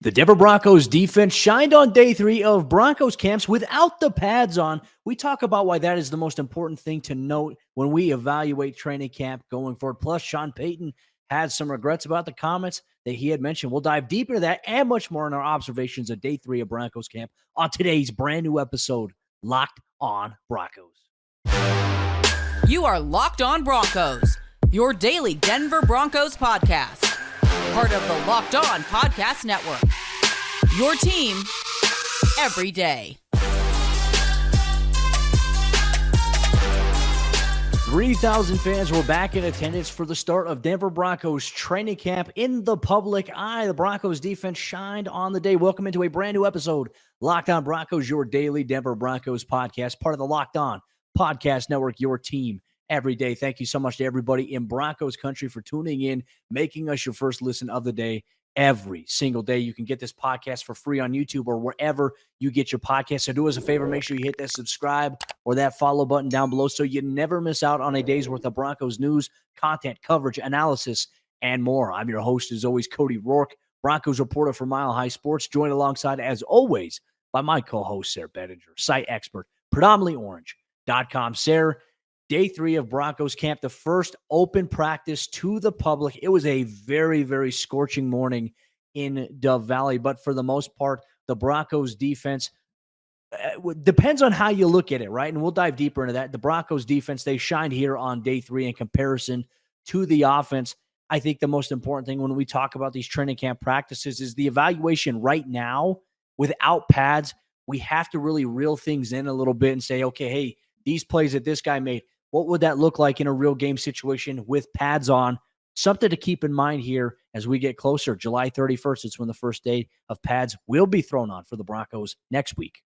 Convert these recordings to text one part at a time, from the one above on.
The Denver Broncos defense shined on day 3 of Broncos camps without the pads on. We talk about why that is the most important thing to note when we evaluate training camp going forward. Plus, Sean Payton had some regrets about the comments that he had mentioned. We'll dive deep into that and much more in our observations of day 3 of Broncos camp on today's brand new episode, Locked on Broncos. You are Locked on Broncos, your daily Denver Broncos podcast. Part of the Locked On Podcast Network. Your team every day. 3,000 fans were back in attendance for the start of Denver Broncos training camp in the public eye. The Broncos defense shined on the day. Welcome into a brand new episode, Locked on Broncos, your daily Denver Broncos podcast, part of the Locked On Podcast Network, your team every day. Thank you so much to everybody in Broncos country for tuning in, making us your first listen of the day every single day. You can get this podcast for free on YouTube or wherever you get your podcast. So do us a favor, make sure you hit that subscribe or that follow button down below so you never miss out on a day's worth of Broncos news, content, coverage, analysis, and more. I'm your host, as always, Cody Roark, Broncos reporter for Mile High Sports, joined alongside, as always, by my co-host, Sayre Bedinger, site expert, predominantlyorange.com. Sayre, day 3 of Broncos camp, the first open practice to the public. It was a very, very scorching morning in Dove Valley, but for the most part, the Broncos defense depends on how you look at it, right? And we'll dive deeper into that. The Broncos defense, they shined here on day 3 in comparison to the offense. I think the most important thing when we talk about these training camp practices is the evaluation right now without pads. We have to really reel things in a little bit and say, okay, hey, these plays that this guy made, what would that look like in a real game situation with pads on? Something to keep in mind here as we get closer. July 31st, it's when the first day of pads will be thrown on for the Broncos next week.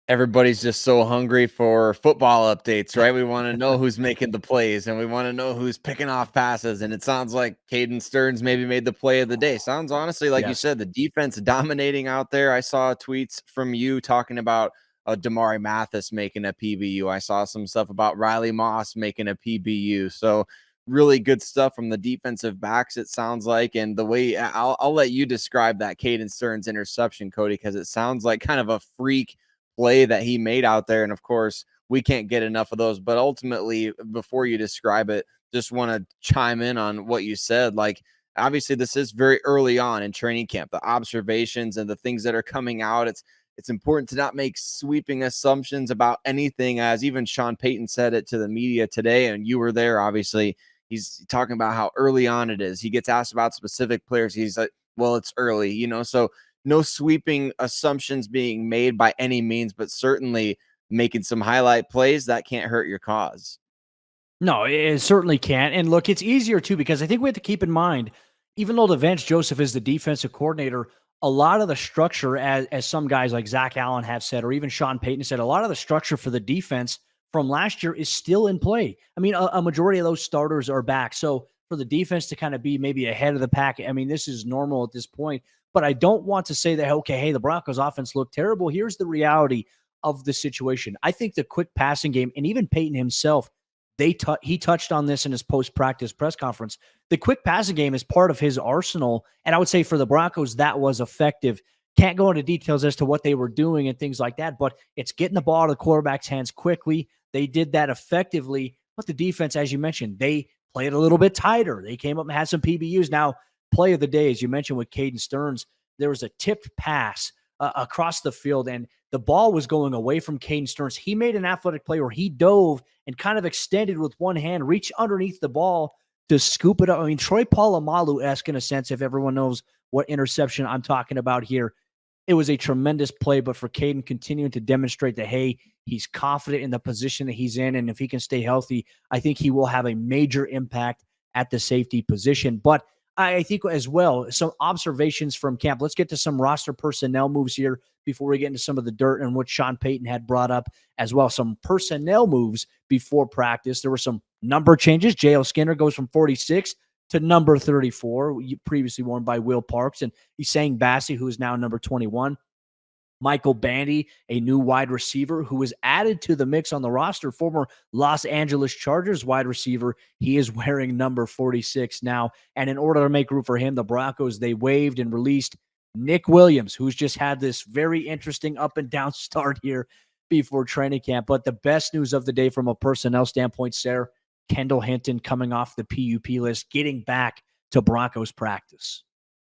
Everybody's just so hungry for football updates, right? We want to know who's making the plays and we want to know who's picking off passes. And it sounds like Caden Stearns maybe made the play of the day. Sounds honestly, like you said, the defense dominating out there. I saw tweets from you talking about Damari Mathis making a PBU. I saw some stuff about Riley Moss making a PBU. So really good stuff from the defensive backs, it sounds like. And the way I'll let you describe that Caden Stearns interception, Cody, because it sounds like kind of a freak play that he made out there. And of course, we can't get enough of those. But ultimately, before you describe it, just want to chime in on what you said. Like, obviously, this is very early on in training camp. The observations and the things that are coming out, it's important to not make sweeping assumptions about anything, as even Sean Payton said it to the media today, and you were there, obviously. He's talking about how early on it is. He gets asked about specific players. He's like, well, it's early, so no sweeping assumptions being made by any means, but certainly making some highlight plays that can't hurt your cause. No, it certainly can't. And look, it's easier too, because I think we have to keep in mind, even though Vance Joseph is the defensive coordinator, a lot of the structure, as some guys like Zach Allen have said, or even Sean Payton said, a lot of the structure for the defense from last year is still in play. I mean, a majority of those starters are back. So for the defense to kind of be maybe ahead of the pack, I mean, this is normal at this point. But I don't want to say that, okay, hey, the Broncos offense looked terrible. Here's the reality of the situation. I think the quick passing game, and even Payton himself, he touched on this in his post-practice press conference. The quick passing game is part of his arsenal, and I would say for the Broncos, that was effective. Can't go into details as to what they were doing and things like that, but it's getting the ball to the quarterback's hands quickly. They did that effectively, but the defense, as you mentioned, they played a little bit tighter. They came up and had some PBUs. Now, play of the day, as you mentioned with Caden Stearns, there was a tipped pass across the field, and the ball was going away from Caden Stearns. He made an athletic play where he dove and kind of extended with one hand, reached underneath the ball to scoop it up. I mean, Troy Polamalu-esque in a sense, if everyone knows what interception I'm talking about here. It was a tremendous play, but for Caden continuing to demonstrate that, hey, he's confident in the position that he's in, and if he can stay healthy, I think he will have a major impact at the safety position. But I think as well, some observations from camp. Let's get to some roster personnel moves here before we get into some of the dirt and what Sean Payton had brought up as well. Some personnel moves before practice. There were some number changes. J.L. Skinner goes from 46 to number 34, previously worn by Will Parks, and Essang Bassey, who is now number 21. Michael Badie, a new wide receiver who was added to the mix on the roster, former Los Angeles Chargers wide receiver. He is wearing number 46 now. And in order to make room for him, the Broncos, they waived and released Nick Williams, who's just had this very interesting up and down start here before training camp. But the best news of the day from a personnel standpoint, Sayre, Kendall Hinton coming off the PUP list, getting back to Broncos practice.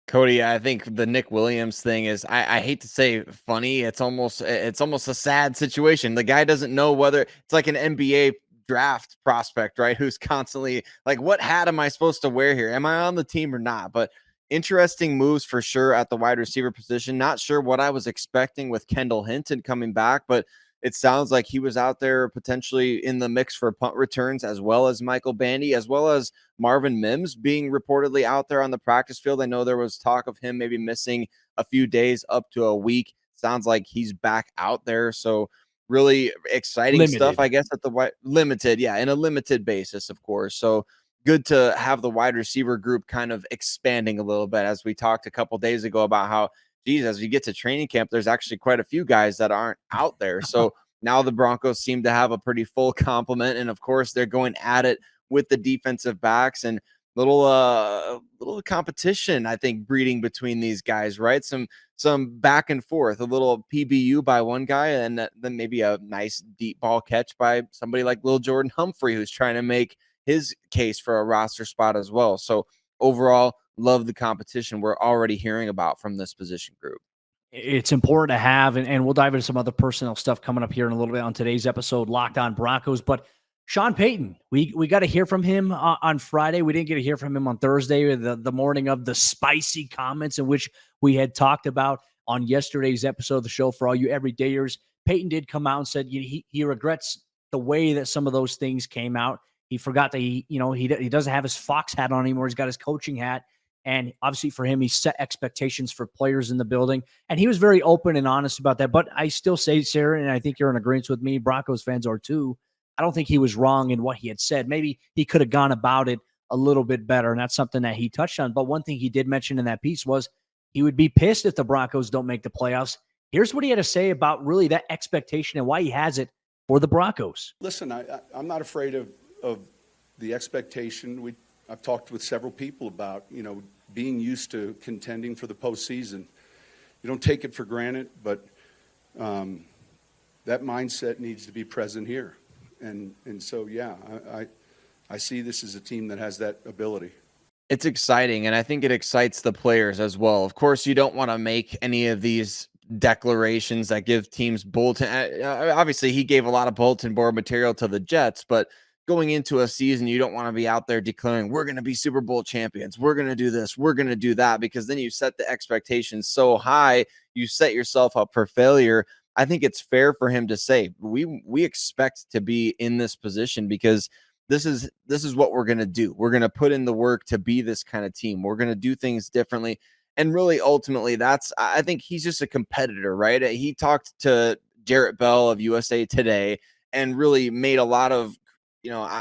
Cody, I think the Nick Williams thing is, I hate to say funny. It's almost a sad situation. The guy doesn't know whether it's like an NBA draft prospect, right? Who's constantly like, what hat am I supposed to wear here? Am I on the team or not? But interesting moves for sure at the wide receiver position. Not sure what I was expecting with Kendall Hinton coming back, but it sounds like he was out there potentially in the mix for punt returns, as well as Michael Badie, as well as Marvin Mims being reportedly out there on the practice field. I know there was talk of him maybe missing a few days up to a week. Sounds like he's back out there. So really exciting stuff, I guess, at the limited. Yeah, in a limited basis, of course. So good to have the wide receiver group kind of expanding a little bit, as we talked a couple days ago about how, geez, as we get to training camp, there's actually quite a few guys that aren't out there. So now the Broncos seem to have a pretty full complement. And of course, they're going at it with the defensive backs, and little competition, I think, breeding between these guys, right? Some back and forth, a little PBU by one guy, and then maybe a nice deep ball catch by somebody like Lil Jordan Humphrey, who's trying to make his case for a roster spot as well. So overall, love the competition we're already hearing about from this position group. It's important to have, and we'll dive into some other personnel stuff coming up here in a little bit on today's episode, Locked On Broncos. But Sean Payton, we got to hear from him on Friday. We didn't get to hear from him on Thursday, the morning of the spicy comments in which we had talked about on yesterday's episode of the show. For all you everydayers, Payton did come out and said he regrets the way that some of those things came out. He forgot that he doesn't have his Fox hat on anymore. He's got his coaching hat. And obviously for him, he set expectations for players in the building. And he was very open and honest about that. But I still say, Sayre, and I think you're in agreement with me, Broncos fans are too, I don't think he was wrong in what he had said. Maybe he could have gone about it a little bit better. And that's something that he touched on. But one thing he did mention in that piece was he would be pissed if the Broncos don't make the playoffs. Here's what he had to say about really that expectation and why he has it for the Broncos. Listen, I'm not afraid of the expectation. I've talked with several people about, being used to contending for the postseason. You don't take it for granted, but that mindset needs to be present here. And so, yeah, I see this as a team that has that ability. It's exciting, and I think it excites the players as well. Of course, you don't want to make any of these declarations that give teams bulletin. Obviously, he gave a lot of bulletin board material to the Jets, but going into a season, you don't want to be out there declaring, we're going to be Super Bowl champions, we're going to do this, we're going to do that, because then you set the expectations so high, you set yourself up for failure. I think it's fair for him to say, we expect to be in this position because this is what we're going to do. We're going to put in the work to be this kind of team. We're going to do things differently. And really, ultimately, I think he's just a competitor, right? He talked to Jarrett Bell of USA Today and really made a lot of,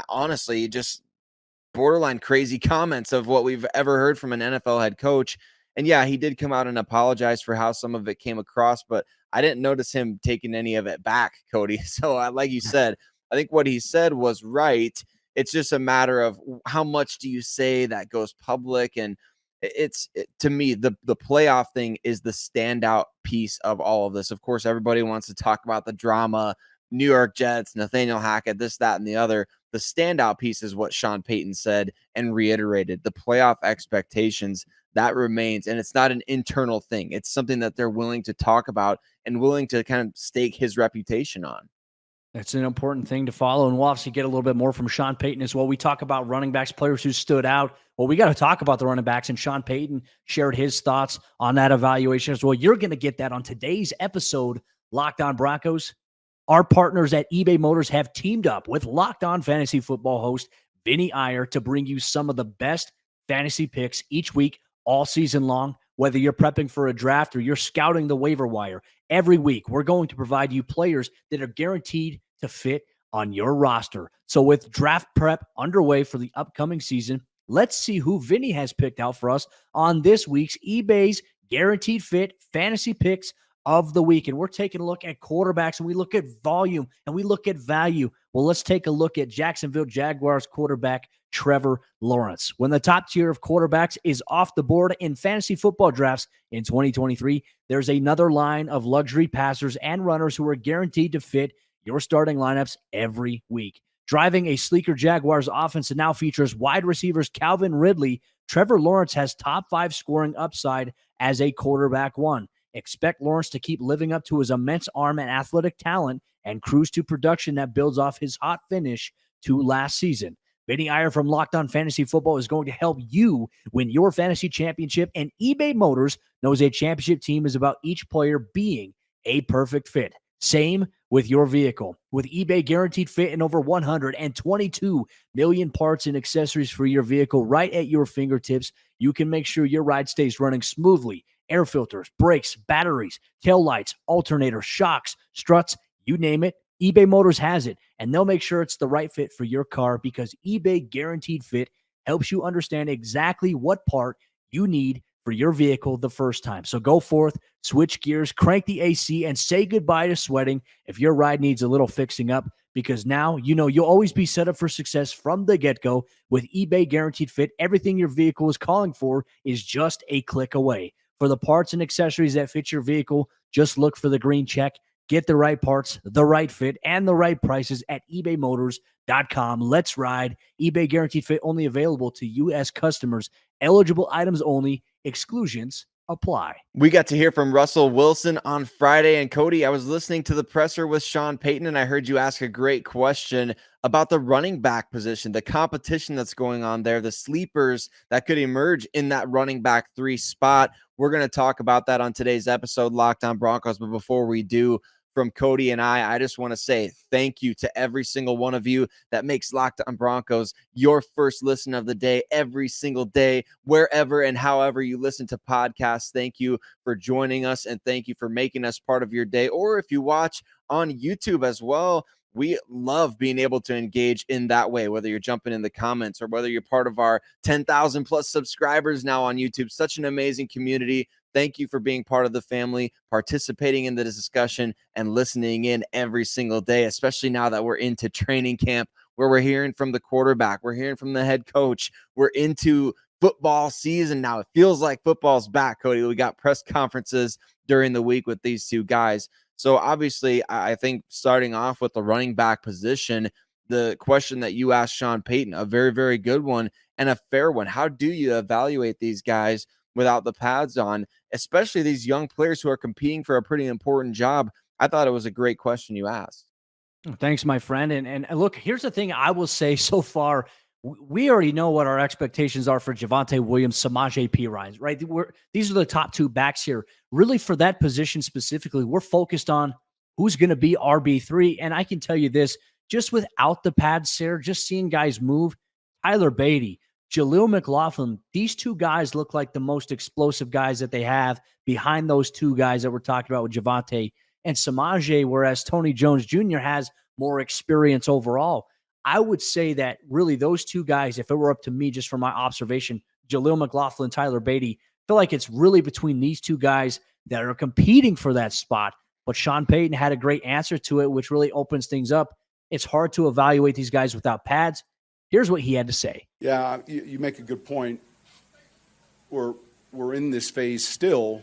honestly, just borderline crazy comments of what we've ever heard from an NFL head coach. And yeah, he did come out and apologize for how some of it came across, but I didn't notice him taking any of it back, Cody. So like you said, I think what he said was right. It's just a matter of how much do you say that goes public. And to me, the playoff thing is the standout piece of all of this. Of course, everybody wants to talk about the drama, New York Jets, Nathaniel Hackett, this, that, and the other. The standout piece is what Sean Payton said and reiterated. The playoff expectations, that remains. And it's not an internal thing. It's something that they're willing to talk about and willing to kind of stake his reputation on. That's an important thing to follow. And we'll obviously get a little bit more from Sean Payton as well. We talk about running backs, players who stood out. Well, we got to talk about the running backs, and Sean Payton shared his thoughts on that evaluation as well. You're going to get that on today's episode, Locked On Broncos. Our partners at eBay Motors have teamed up with Locked On Fantasy Football host Vinny Iyer to bring you some of the best fantasy picks each week, all season long. Whether you're prepping for a draft or you're scouting the waiver wire, every week we're going to provide you players that are guaranteed to fit on your roster. So with draft prep underway for the upcoming season, let's see who Vinny has picked out for us on this week's eBay's Guaranteed Fit Fantasy Picks of the week. And we're taking a look at quarterbacks, and we look at volume, and we look at value. Well, let's take a look at Jacksonville Jaguars quarterback Trevor Lawrence. When the top tier of quarterbacks is off the board in fantasy football drafts in 2023, there's another line of luxury passers and runners who are guaranteed to fit your starting lineups every week. Driving a sleeker Jaguars offense that now features wide receivers Calvin Ridley, Trevor Lawrence has top 5 scoring upside as a quarterback one. Expect Lawrence to keep living up to his immense arm and athletic talent and cruise to production that builds off his hot finish to last season. Bedinger from Locked On Fantasy Football is going to help you win your fantasy championship, and eBay Motors knows a championship team is about each player being a perfect fit. Same with your vehicle. With eBay Guaranteed Fit and over 122 million parts and accessories for your vehicle right at your fingertips, you can make sure your ride stays running smoothly. Air filters, brakes, batteries, tail lights, alternators, shocks, struts, you name it, eBay Motors has it, and they'll make sure it's the right fit for your car because eBay Guaranteed Fit helps you understand exactly what part you need for your vehicle the first time. So go forth, switch gears, crank the AC, and say goodbye to sweating if your ride needs a little fixing up, because now you know you'll always be set up for success from the get-go. With eBay Guaranteed Fit, everything your vehicle is calling for is just a click away. For the parts and accessories that fit your vehicle, just look for the green check. Get the right parts, the right fit, and the right prices at ebaymotors.com. Let's ride. eBay Guaranteed Fit only available to U.S. customers. Eligible items only. Exclusions apply. We got to hear from Russell Wilson on Friday. And Cody, I was listening to the presser with Sean Payton, and I heard you ask a great question about the running back position, the competition that's going on there, the sleepers that could emerge in that running back 3 spot. We're going to talk about that on today's episode, Locked On Broncos. But before we do, from Cody and I just want to say thank you to every single one of you that makes Locked On Broncos your first listen of the day every single day, wherever and however you listen to podcasts. Thank you for joining us, and thank you for making us part of your day. Or if you watch on YouTube as well, we love being able to engage in that way, whether you're jumping in the comments or whether you're part of our 10,000 plus subscribers now on YouTube. Such an amazing community. Thank you for being part of the family, participating in the discussion, and listening in every single day, especially now that we're into training camp, where we're hearing from the quarterback, we're hearing from the head coach, we're into football season now. It feels like football's back, Cody. We got press conferences during the week with these two guys. So obviously, I think starting off with the running back position, the question that you asked Sean Payton, a very, very good one and a fair one. How do you evaluate these guys without the pads on, especially these young players who are competing for a pretty important job? I thought it was a great question you asked. Thanks, my friend. And look, here's the thing I will say so far. We already know what our expectations are for Javonte Williams, Samaje Perine, right? These are the top 2 backs here. Really, for that position specifically, we're focused on who's going to be RB3. And I can tell you this, just without the pads, Sayre, just seeing guys move, Tyler Badie, Jaleel McLaughlin, these 2 guys look like the most explosive guys that they have behind those 2 guys that we're talking about with Javonte and Samaje, whereas Tony Jones Jr. has more experience overall. I would say that really those 2 guys, if it were up to me just from my observation, Jaleel McLaughlin, Tyler Badie, I feel like it's really between these 2 guys that are competing for that spot. But Sean Payton had a great answer to it, which really opens things up. It's hard to evaluate these guys without pads. Here's what he had to say. Yeah, you make a good point. We're in this phase still,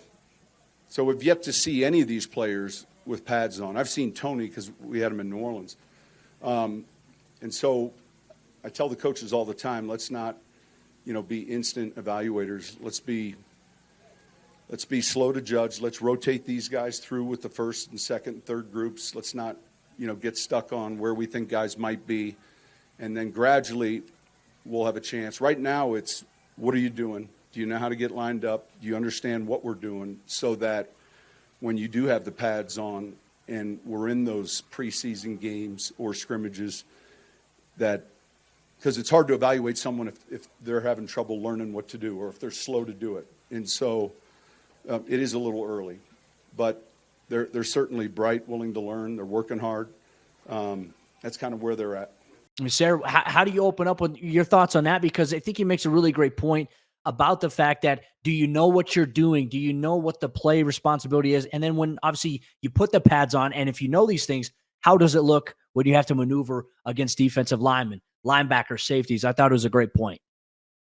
so we've yet to see any of these players with pads on. I've seen Tony because we had him in New Orleans. And so I tell the coaches all the time, let's not, be instant evaluators. Let's be slow to judge. Let's rotate these guys through with the first and second and third groups. Let's not, get stuck on where we think guys might be. And then gradually we'll have a chance. Right now it's, what are you doing? Do you know how to get lined up? Do you understand what we're doing? So that when you do have the pads on and we're in those preseason games or scrimmages, that because it's hard to evaluate someone if they're having trouble learning what to do or if they're slow to do it. And so it is a little early. But they're certainly bright, willing to learn. They're working hard. That's kind of where they're at. Sayre, how do you open up with your thoughts on that? Because I think he makes a really great point about the fact that, do you know what you're doing? Do you know what the play responsibility is? And then when obviously you put the pads on, and if you know these things, how does it look when you have to maneuver against defensive linemen, linebackers, safeties? I thought it was a great point.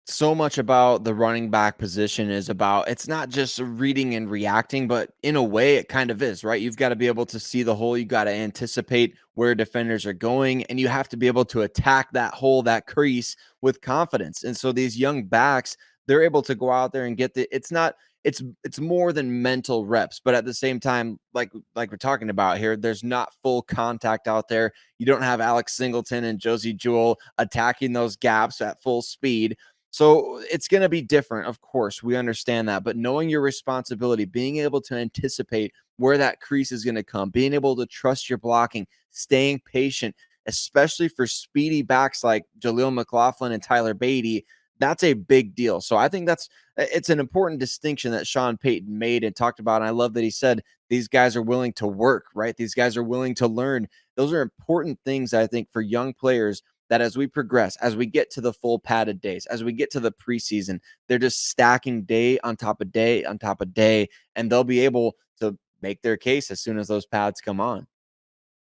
So much about the running back position is about, it's not just reading and reacting, but in a way it kind of is, right? You've got to be able to see the hole. You got to anticipate where defenders are going, and you have to be able to attack that hole, that crease with confidence. And so these young backs, they're able to go out there and get it's more than mental reps, but at the same time, like we're talking about here, there's not full contact out there. You don't have Alex Singleton and Josie Jewell attacking those gaps at full speed. So it's going to be different. Of course, we understand that, but knowing your responsibility, being able to anticipate where that crease is going to come, being able to trust your blocking, staying patient, especially for speedy backs like Jaleel McLaughlin and Tyler Badie, that's a big deal. So I think it's an important distinction that Sean Payton made and talked about. And I love that he said these guys are willing to work, right? These guys are willing to learn. Those are important things, I think, for young players, that as we progress, as we get to the full padded days, as we get to the preseason, they're just stacking day on top of day on top of day, and they'll be able to make their case as soon as those pads come on.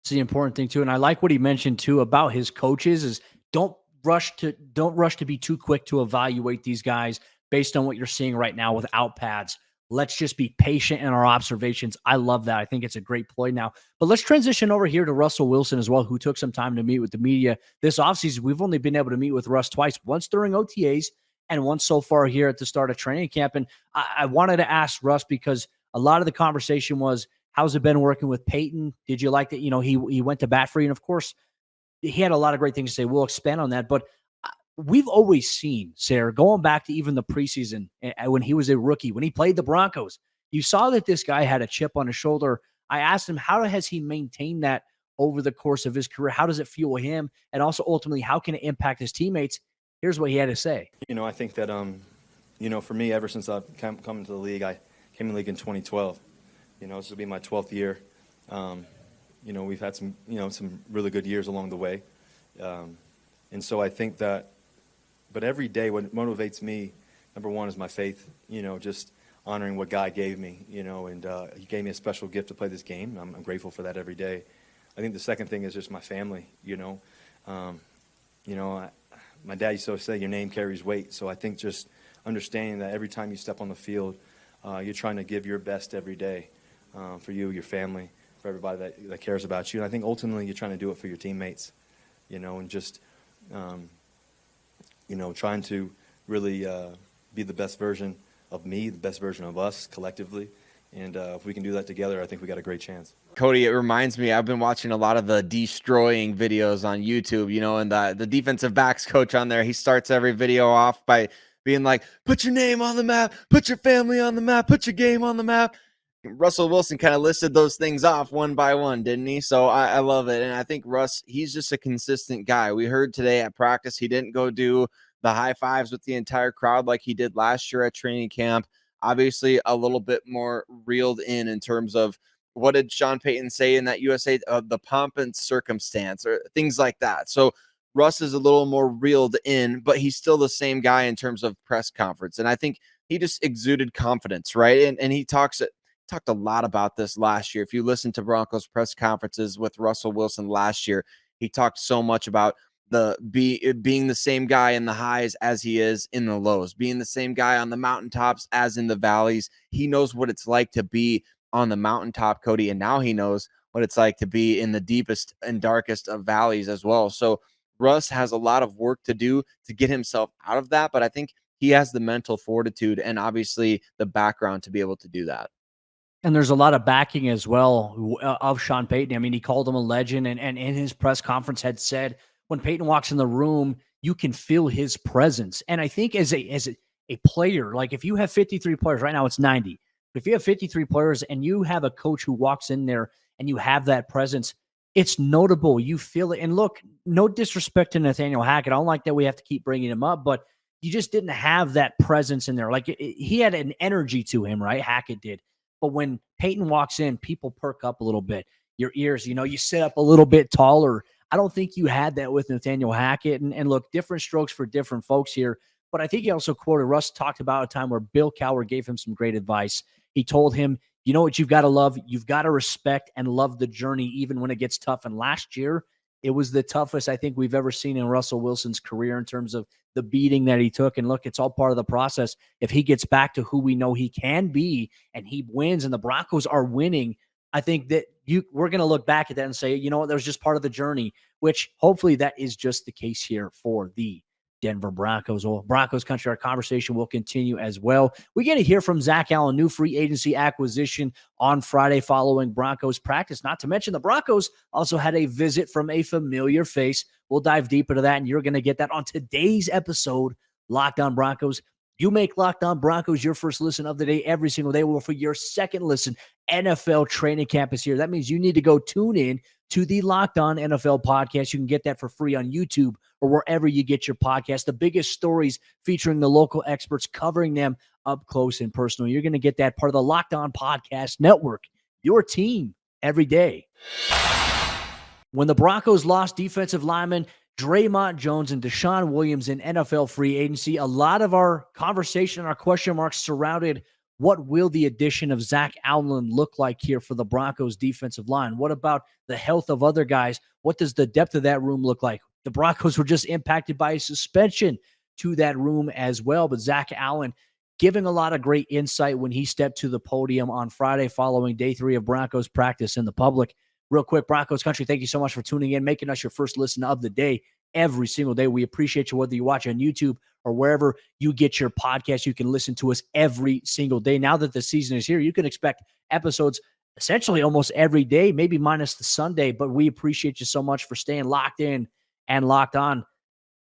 It's the important thing too. And I like what he mentioned too about his coaches is don't rush to be too quick to evaluate these guys based on what you're seeing right now without pads. Let's just be patient in our observations. I love that. I think it's a great ploy now. But let's transition over here to Russell Wilson as well, who took some time to meet with the media this offseason. We've only been able to meet with Russ twice, once during OTAs and once so far here at the start of training camp. And I wanted to ask Russ, because a lot of the conversation was, how's it been working with Peyton? Did you like that? You know, he went to bat for you. And of course, he had a lot of great things to say. We'll expand on that. But we've always seen, Sayre, going back to even the preseason when he was a rookie, when he played the Broncos, you saw that this guy had a chip on his shoulder. I asked him, how has he maintained that over the course of his career? How does it fuel him? And also, ultimately, how can it impact his teammates? Here's what he had to say. You know, I think that, for me, ever since I've come into the league, I came in the league in 2012. You know, this will be my 12th year. We've had some really good years along the way. And so I think that, but every day what motivates me, number one, is my faith, just honoring what God gave me, and he gave me a special gift to play this game. I'm grateful for that every day. I think the second thing is just my family, my dad used to say your name carries weight. So I think just understanding that every time you step on the field, you're trying to give your best every day for you, your family, for everybody that cares about you. And I think ultimately you're trying to do it for your teammates, and just, trying to really be the best version of me, the best version of us collectively. And if we can do that together, I think we got a great chance. Cody, it reminds me, I've been watching a lot of the destroying videos on YouTube, and the defensive backs coach on there, he starts every video off by being like, put your name on the map, put your family on the map, put your game on the map. Russell Wilson kind of listed those things off one by one, didn't he? So I love it. And I think Russ, he's just a consistent guy. We heard today at practice, he didn't go do the high fives with the entire crowd like he did last year at training camp. Obviously, a little bit more reeled in terms of, what did Sean Payton say in that USA, the pomp and circumstance or things like that. So Russ is a little more reeled in, but he's still the same guy in terms of press conference. And I think he just exuded confidence, right? And he talked a lot about this last year. If you listen to Broncos press conferences with Russell Wilson last year, he talked so much about being the same guy in the highs as he is in the lows, being the same guy on the mountaintops as in the valleys. He knows what it's like to be on the mountaintop, Cody, and now he knows what it's like to be in the deepest and darkest of valleys as well. So Russ has a lot of work to do to get himself out of that, but I think he has the mental fortitude and obviously the background to be able to do that. And there's a lot of backing as well of Sean Payton. I mean, he called him a legend, and in his press conference had said, when Payton walks in the room, you can feel his presence. And I think as a player, like if you have 53 players right now, it's 90. But if you have 53 players and you have a coach who walks in there and you have that presence, it's notable. You feel it. And look, no disrespect to Nathaniel Hackett. I don't like that we have to keep bringing him up, but you just didn't have that presence in there. Like he had an energy to him, right? Hackett did. But when Payton walks in, people perk up a little bit. Your ears, you sit up a little bit taller. I don't think you had that with Nathaniel Hackett. And look, different strokes for different folks here. But I think he also quoted, Russ talked about a time where Bill Cowher gave him some great advice. He told him, you know what you've got to love? You've got to respect and love the journey even when it gets tough. And last year, it was the toughest I think we've ever seen in Russell Wilson's career in terms of the beating that he took. And look, it's all part of the process. If he gets back to who we know he can be and he wins and the Broncos are winning, I think that we're going to look back at that and say, you know what, that was just part of the journey, which hopefully that is just the case here for the Denver Broncos. Well, Broncos country, our conversation will continue as well. We get to hear from Zach Allen, new free agency acquisition on Friday following Broncos practice. Not to mention the Broncos also had a visit from a familiar face. We'll dive deep into that, and you're going to get that on today's episode, Locked On Broncos. You make Locked On Broncos your first listen of the day every single day. Well, for your second listen, NFL Training Camp is here. That means you need to go tune in to the Locked On NFL podcast. You can get that for free on YouTube or wherever you get your podcast. The biggest stories featuring the local experts, covering them up close and personal. You're going to get that part of the Locked On Podcast Network, your team every day. When the Broncos lost defensive lineman Draymond Jones and Deshaun Williams in NFL free agency, a lot of our conversation and our question marks surrounded what will the addition of Zach Allen look like here for the Broncos defensive line? What about the health of other guys? What does the depth of that room look like? The Broncos were just impacted by a suspension to that room as well. But Zach Allen giving a lot of great insight when he stepped to the podium on Friday following day 3 of Broncos practice in the public. Real quick, Broncos country, thank you so much for tuning in, making us your first listen of the day every single day. We appreciate you, whether you watch on YouTube or wherever you get your podcast. You can listen to us every single day. Now that the season is here, you can expect episodes essentially almost every day, maybe minus the Sunday, but we appreciate you so much for staying locked in and locked on.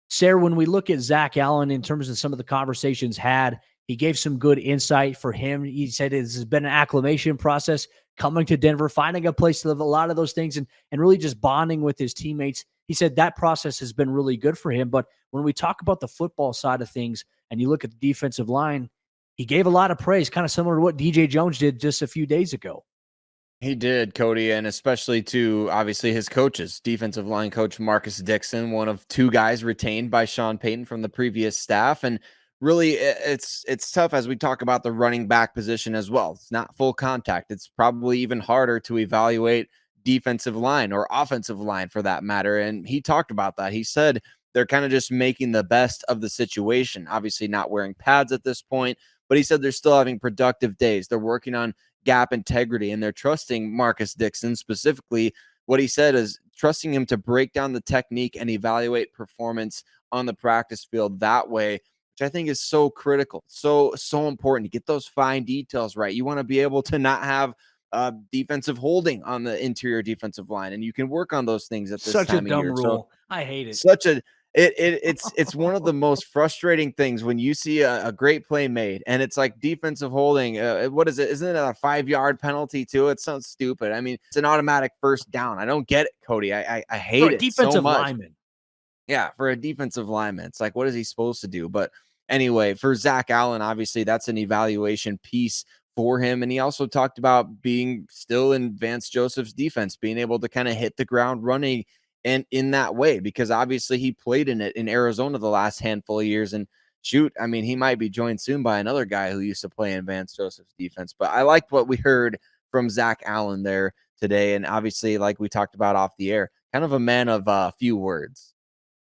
Sayre, when we look at Zach Allen in terms of some of the conversations had, he gave some good insight for him. He said this has been an acclimation process, coming to Denver, finding a place to live, a lot of those things, and really just bonding with his teammates. He said that process has been really good for him. But when we talk about the football side of things and you look at the defensive line, he gave a lot of praise, kind of similar to what DJ Jones did just a few days ago. He did, Cody, and especially to obviously his coaches, defensive line coach Marcus Dixon, one of 2 guys retained by Sean Payton from the previous staff. And really, it's tough as we talk about the running back position as well. It's not full contact. It's probably even harder to evaluate defensive line or offensive line for that matter. And he talked about that. He said they're kind of just making the best of the situation, obviously not wearing pads at this point, but he said they're still having productive days. They're working on gap integrity, and they're trusting Marcus Dixon specifically. What he said is trusting him to break down the technique and evaluate performance on the practice field that way, which I think is so critical, so important to get those fine details right. You want to be able to not have defensive holding on the interior defensive line, and you can work on those things at this Such time a dumb of year. rule. I hate it. It's one of the most frustrating things when you see a great play made and it's like defensive holding. What is it? Isn't it a 5-yard penalty too? It sounds stupid. I mean, it's an automatic first down. I don't get it, Cody. I hate it so much. Lineman. Yeah, for a defensive lineman, it's like, what is he supposed to do? But anyway, for Zach Allen, obviously that's an evaluation piece for him. And he also talked about being still in Vance Joseph's defense, being able to kind of hit the ground running and in that way, because obviously he played in it in Arizona the last handful of years. And shoot, I mean, he might be joined soon by another guy who used to play in Vance Joseph's defense. But I liked what we heard from Zach Allen there today. And obviously, like we talked about off the air, kind of a man of few words.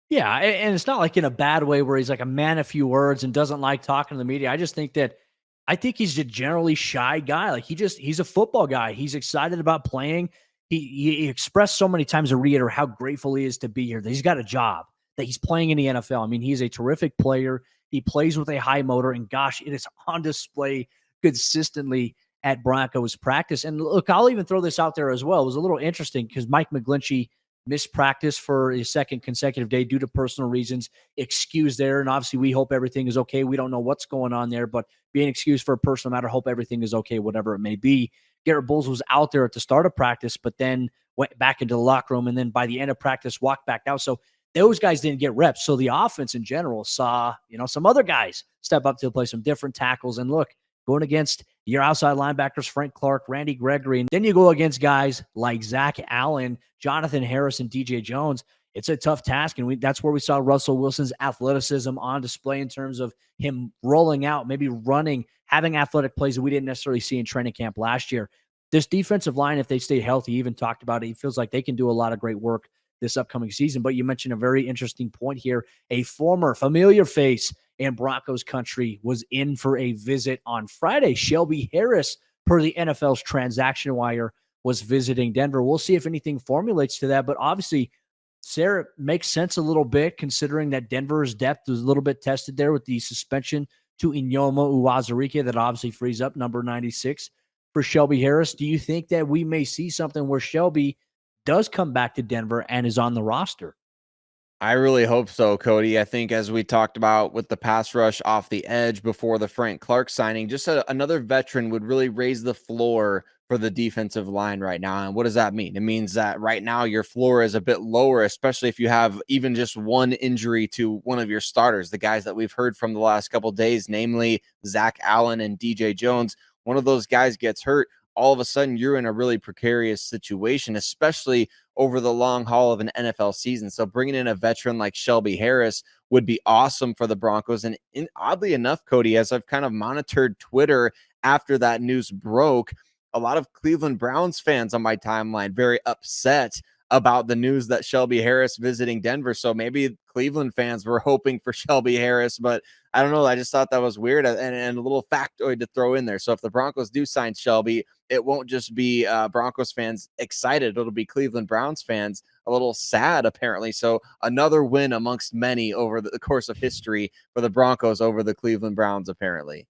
Yeah, and it's not like in a bad way where he's like a man of few words and doesn't like talking to the media. I think he's a generally shy guy. Like he's a football guy. He's excited about playing. He expressed so many times to reiterate how grateful he is to be here, that he's got a job, that he's playing in the NFL. I mean, he's a terrific player. He plays with a high motor, and gosh, it is on display consistently at Broncos practice. And look, I'll even throw this out there as well. It was a little interesting because Mike McGlinchey missed practice for his 2nd consecutive day due to personal reasons, excused there. And obviously we hope everything is okay. We don't know what's going on there, but being excused for a personal matter, hope everything is okay, whatever it may be. Garrett Bowles was out there at the start of practice, but then went back into the locker room. And then by the end of practice, walked back out. So those guys didn't get reps. So the offense in general saw, some other guys step up to play, some different tackles. And look, going against your outside linebackers, Frank Clark, Randy Gregory, and then you go against guys like Zach Allen, Jonathan Harris, and DJ Jones. it's a tough task. And that's where we saw Russell Wilson's athleticism on display in terms of him rolling out, maybe running, having athletic plays that we didn't necessarily see in training camp last year. This defensive line, if they stay healthy, even talked about it, he feels like they can do a lot of great work this upcoming season. But you mentioned a very interesting point here. A former familiar face in Broncos country was in for a visit on Friday. Shelby Harris, per the NFL's transaction wire, was visiting Denver. We'll see if anything formulates to that. But obviously, Sayre makes sense a little bit considering that Denver's depth was a little bit tested there with the suspension to Inyoma Uwazurike that obviously frees up number 96 for Shelby Harris. Do you think that we may see something where Shelby does come back to Denver and is on the roster? I really hope so, Cody. I think as we talked about with the pass rush off the edge before the Frank Clark signing, just another veteran would really raise the floor for the defensive line right now. And what does that mean? It means that right now your floor is a bit lower, especially if you have even just one injury to one of your starters, the guys that we've heard from the last couple of days, namely Zach Allen and DJ Jones. One of those guys gets hurt, all of a sudden you're in a really precarious situation, especially over the long haul of an NFL season. So bringing in a veteran like Shelby Harris would be awesome for the Broncos. And oddly enough, Cody, as I've kind of monitored Twitter after that news broke, a lot of Cleveland Browns fans on my timeline very upset about the news that Shelby Harris visiting Denver. So maybe Cleveland fans were hoping for Shelby Harris, but I don't know. I just thought that was weird and a little factoid to throw in there. So if the Broncos do sign Shelby, it won't just be Broncos fans excited. It'll be Cleveland Browns fans a little sad, apparently. So another win amongst many over the course of history for the Broncos over the Cleveland Browns, apparently.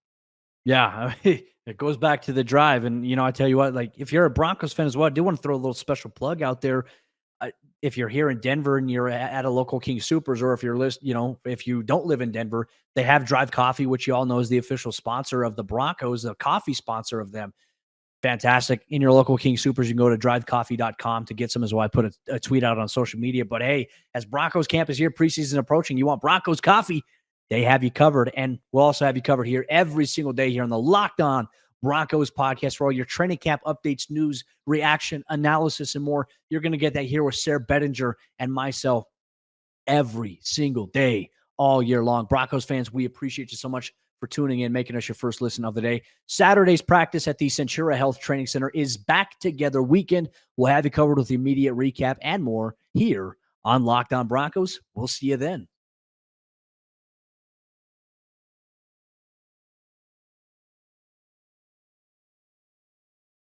Yeah, it goes back to the drive. And, I tell you what, like if you're a Broncos fan as well, I do want to throw a little special plug out there. If you're here in Denver and you're at a local King Supers, or if if you don't live in Denver, they have Drive Coffee, which you all know is the official sponsor of the Broncos, the coffee sponsor of them. Fantastic. In your local King Supers, you can go to drivecoffee.com to get some as well. I put a tweet out on social media. But hey, as Broncos camp is here, preseason approaching, you want Broncos coffee, they have you covered. And we'll also have you covered here every single day here on the Locked On Broncos podcast for all your training camp updates, news, reaction, analysis, and more. You're going to get that here with Sayre Bedinger and myself every single day, all year long. Broncos fans, we appreciate you so much for tuning in, making us your first listen of the day. Saturday's practice at the Centura Health Training Center is back together weekend. We'll have you covered with the immediate recap and more here on Locked On Broncos. We'll see you then.